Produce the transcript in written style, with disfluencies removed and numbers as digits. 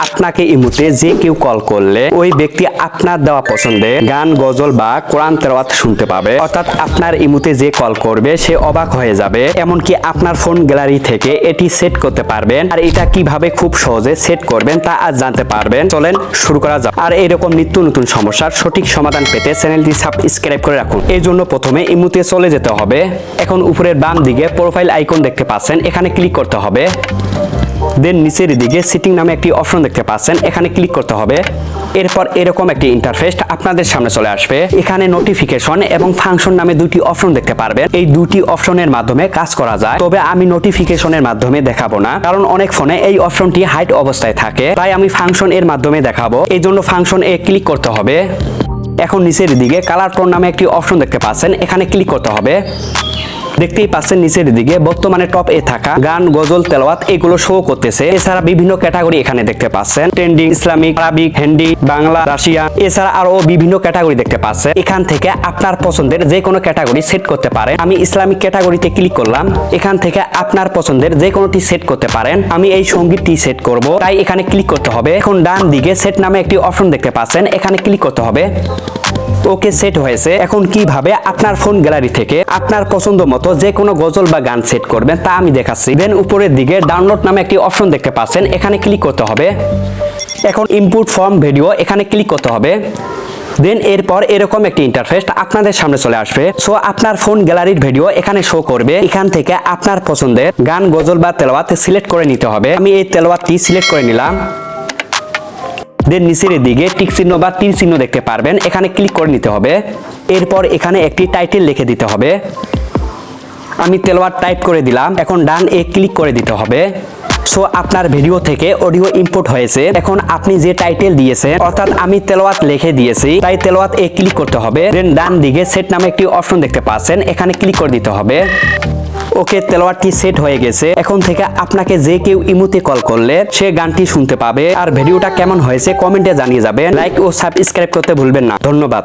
আপনাকে ইমুতে যে কেউ কল করলে ওই ব্যক্তি আপনার দেওয়া পছন্দে গান, গজল বা কোরআন তেলাওয়াত শুনতে পাবে। অর্থাৎ আপনার ইমুতে যে কল করবে সে অবাক হয়ে যাবে। এমনকি আপনার ফোন গ্যালারি থেকে এটি সেট করতে পারবেন। আর এটা কিভাবে খুব সহজে সেট করবেন তা আজ জানতে পারবেন। চলেন শুরু করা যাক। আর এরকম নিত্য নতুন সমস্যার সঠিক সমাধান পেতে চ্যানেলটি সাবস্ক্রাইব করে রাখুন। এই জন্য প্রথমে ইমুতে চলে যেতে হবে। এখন উপরের বাম দিকে প্রোফাইল আইকন দেখতে পাচ্ছেন, এখানে ক্লিক করতে হবে। দেন নিচের দিকে সেটিং নামে একটি অপশন দেখতে পাচ্ছেন, এখানে ক্লিক করতে হবে। এরপর এরকম একটি ইন্টারফেস আপনাদের সামনে চলে আসবে। এখানে নোটিফিকেশন এবং ফাংশন নামে দুটি অপশন দেখতে পারবেন। এই দুটি অপশনের মাধ্যমে কাজ করা যায়, তবে আমি নোটিফিকেশনের মাধ্যমে দেখাবো না, কারণ অনেক ফোনে এই অপশনটি হাইড অবস্থায় থাকে। তাই আমি ফাংশন এর মাধ্যমে দেখাবো। এই জন্য ফাংশন এ ক্লিক করতে হবে। এখন নিচের দিকে কালার টোন নামে একটি অপশন দেখতে পাচ্ছেন, এখানে ক্লিক করতে হবে। দেখতেই পাচ্ছেন নিচের দিকে বর্তমানে টপ এ থাকা গান, গজল, তেলাওয়াত এগুলো শো করতেছে। এছাড়া বিভিন্ন ক্যাটাগরি এখানে দেখতে পাচ্ছেন, trending, Islamic, Arabic, Hindi, Bangla, Russian, এছাড়া আরো বিভিন্ন ক্যাটাগরি দেখতে পাচ্ছেন। এখান থেকে আপনার পছন্দের যে কোনো ক্যাটাগরি সেট করতে পারেন। আমি ইসলামিক ক্যাটাগরিতে ক্লিক করলাম। এখান থেকে আপনার পছন্দের যে কোনোটি সেট করতে পারেন। আমি এই সঙ্গীতটি সেট করব, তাই এখানে ক্লিক করতে হবে। এখন ডান দিকে সেট নামে একটি অপশন দেখতে পাচ্ছেন, এখানে ক্লিক করতে হবে। ওকে, সেট হয়েছে। এখন কিভাবে আপনার ফোন গ্যালারি থেকে আপনার পছন্দ মতো যে কোনো গজল বা গান সেট করবেন তা আমি দেখাচ্ছি। দেন উপরের দিকে ডাউনলোড নামে একটি অপশন দেখতে পাচ্ছেন, এখানে ক্লিক করতে হবে। এখন ইনপুট ফ্রম ভিডিও এখানে ক্লিক করতে হবে। দেন এরপর এরকম একটি ইন্টারফেস আপনাদের সামনে চলে আসবে। সো আপনার ফোন গ্যালারির ভিডিও এখানে শো করবে। এখান থেকে আপনার পছন্দের গান, গজল বা তেলাওয়াত সিলেক্ট করে নিতে হবে। আমি এই তেলাওয়াতটি সিলেক্ট করে নিলাম। দেন নিচের দিকে টিক চিহ্ন বা তীর চিহ্ন দেখতে পারবেন, এখানে ক্লিক করে নিতে হবে। এরপর এখানে একটি টাইটেল লিখে দিতে হবে। আমি তেলাওয়াত টাইপ করে দিলাম। এখন ডান এ ক্লিক করে দিতে হবে। সো আপনার ভিডিও থেকে অডিও ইম্পোর্ট হয়েছে। এখন আপনি যে টাইটেল দিয়েছেন, অর্থাৎ আমি তেলাওয়াত লিখে দিয়েছি, তাই তেলাওয়াত এ ক্লিক করতে হবে। দেন ডান দিকে সেট নামে একটি অপশন দেখতে পাচ্ছেন, এখানে ক্লিক করে দিতে হবে। ওকে, তেলাওয়াতটি সেট হয়ে গেছে। এখন থেকে আপনাকে যে কেউ ইমুতে কল করলে সে গানটি শুনতে পাবে। আর ভিডিওটা কেমন হয়েছে কমেন্টে জানিয়ে যাবেন। লাইক ও সাবস্ক্রাইব করতে ভুলবেন না। ধন্যবাদ।